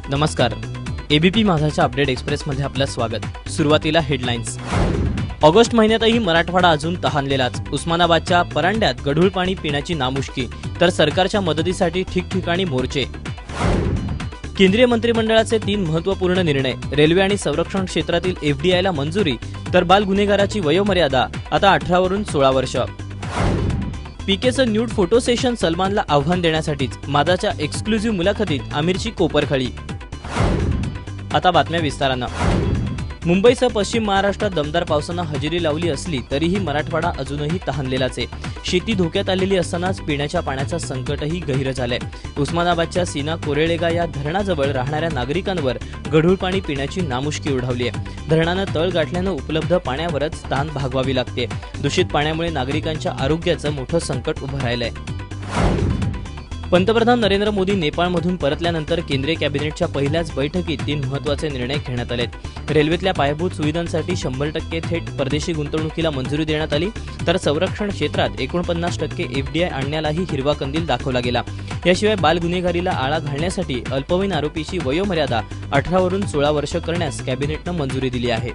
नमस्कार. ABP माझाच्या update एक्सप्रेसमध्ये आपलं स्वागत. सुरुवातीला हेडलाईन्स. ऑगस्ट महिन्यातही मराठवाडा अजून तहानलेलाच. उस्मानाबादच्या परांड्यात गढूळ पाणी पिण्याची नामुष्की, तर सरकारच्या मदतीसाठी ठिकठिकाणी मोर्चे. केंद्रीय मंत्रिमंडळाचे 3 महत्त्वपूर्ण निर्णय. रेल्वे आणि संरक्षण क्षेत्रातील एफडीआयला मंजुरी, तर बाल गुन्हेगाराची वयोमर्यादा आता 18 वरून 16 वर्ष. पीकेचं न्यूड फोटो सेशन सलमानला आव्हान देण्यासाठीच. माझाच्या एक्सक्लुझिव्ह मुलाखतीत आमिरची कोपरखळी. आता बातम्या विस्तारानं. मुंबईसह पश्चिम महाराष्ट्रात दमदार पावसानं हजेरी लावली असली तरीही मराठवाडा अजूनही तहानलेलाच आहे. शेती धोक्यात आलेली असतानाच पिण्याच्या पाण्याचं संकटही गहिरं झालंय. उस्मानाबादच्या सीना कोरेळेगा या धरणाजवळ राहणाऱ्या नागरिकांवर गढूळ पाणी पिण्याची नामुष्की ओढावली आहे. धरणानं तळ गाठल्यानं उपलब्ध पाण्यावरच ताण भागवावी लागते. दूषित पाण्यामुळे नागरिकांच्या आरोग्याचं मोठं संकट उभं राहिलंय. पंतप्रधान नरेंद्र मोदी नेपाळमधून परतल्यानंतर केंद्रीय कॅबिनेटच्या पहिल्याच बैठकीत 3 महत्त्वाचे निर्णय घेण्यात आले. रेल्वेतल्या पायाभूत सुविधांसाठी 100% थेट परदेशी गुंतवणुकीला मंजुरी देण्यात आली, तर संरक्षण क्षेत्रात 49% एफडीआय आणण्यालाही हिरवा कंदील दाखवला गेला. याशिवाय बाल गुन्हेगारीला आळा घालण्यासाठी अल्पवयीन आरोपीची वयोमर्यादा 18 वरून 16 वर्ष करण्यास कॅबिनेटनं मंजुरी दिली आहे.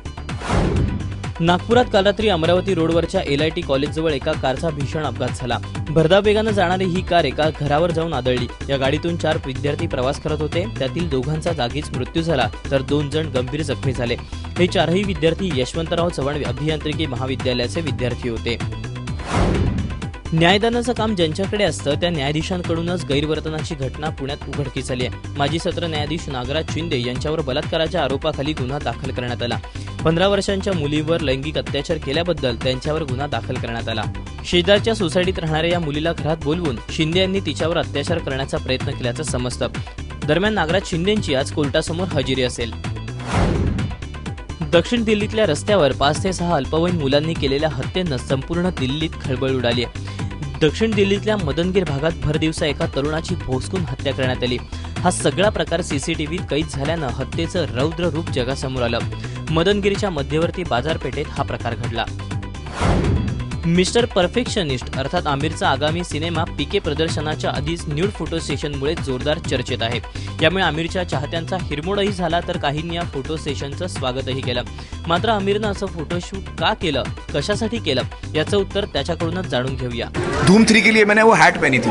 नागपुरात काल रात्री अमरावती रोडवरच्या LIT कॉलेजजवळ एका कारचा भीषण अपघात झाला. भरधाव वेगानं जाणारी ही कार एका घरावर जाऊन आदळली. या गाडीतून 4 विद्यार्थी प्रवास करत होते. त्यातील 2घांचा जागीच मृत्यू झाला, तर 2 जण गंभीर जखमी झाले. हे 4ही विद्यार्थी यशवंतराव चव्हाण अभियांत्रिकी महाविद्यालयाचे विद्यार्थी होते. न्यायदानाचं काम ज्यांच्याकडे असतं त्या न्यायाधीशांकडूनच गैरवर्तनाची घटना पुण्यात उघडकीस आली आहे. माजी सत्र न्यायाधीश नागराज शिंदे यांच्यावर बलात्काराच्या आरोपाखाली गुन्हा दाखल करण्यात आला. 15 वर्षांच्या मुलीवर लैंगिक अत्याचार केल्याबद्दल त्यांच्यावर गुन्हा दाखल करण्यात आला. शेजारच्या सोसायटीत राहणाऱ्या या मुलीला घरात बोलवून शिंदे यांनी तिच्यावर अत्याचार करण्याचा प्रयत्न केल्याचं समजतं. दरम्यान नागराज शिंदेंची आज कोर्टासमोर हजेरी असेल. दक्षिण दिल्लीतल्या रस्त्यावर 5 ते 6 अल्पवयीन मुलांनी केलेल्या हत्येनं संपूर्ण दिल्लीत खळबळ उडाली आहे. दक्षिण दिल्लीतल्या मदनगीर भागात भरदिवसा एका तरुणाची भोसकून हत्या करण्यात आली. हा सगळा प्रकार CCTVत कैद झाल्यानं हत्येचं रौद्र रूप जगासमोर आलं. मदनगिरीच्या मध्यवर्ती बाजारपेठेत हा प्रकार घडला. मिस्टर परफेक्शनिस्ट अर्थात आमिरचा आगामी सिनेमा पीके प्रदर्शनाच्या आधीच न्यूड फोटो सेशनमुळे जोरदार चर्चेत आहे. यामुळे आमिरच्या चाहत्यांचा हिरमोडही झाला, तर काहींनी या फोटो सेशनचं स्वागतही केलं. मात्र आमिरनं असं फोटोशूट का केलं, कशासाठी केलं, याचं उत्तर त्याच्याकडूनच जाणून घेऊया. धूम 3 के लिए मैंने वो हैट पहनी थी.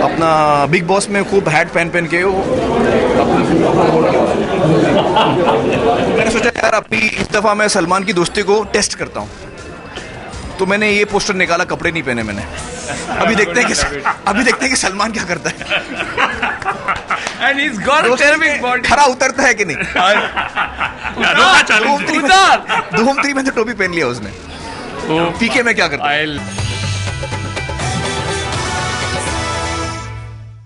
अपना बिग बॉस में खूब हैट पहन के वो मैंने सोचा यार अभी इस दफा मैं सलमान की दोस्ती को टेस्ट करता हूँ, तो मैंने ये पोस्टर निकाला. कपड़े नहीं पहने मैंने. अभी देखते हैं कि सलमान क्या करता है. And he's got a terrific body. खरा उतरता है कि नहीं. धूम 3 में तो टोपी पहन लिया उसने. पीके में क्या करता है.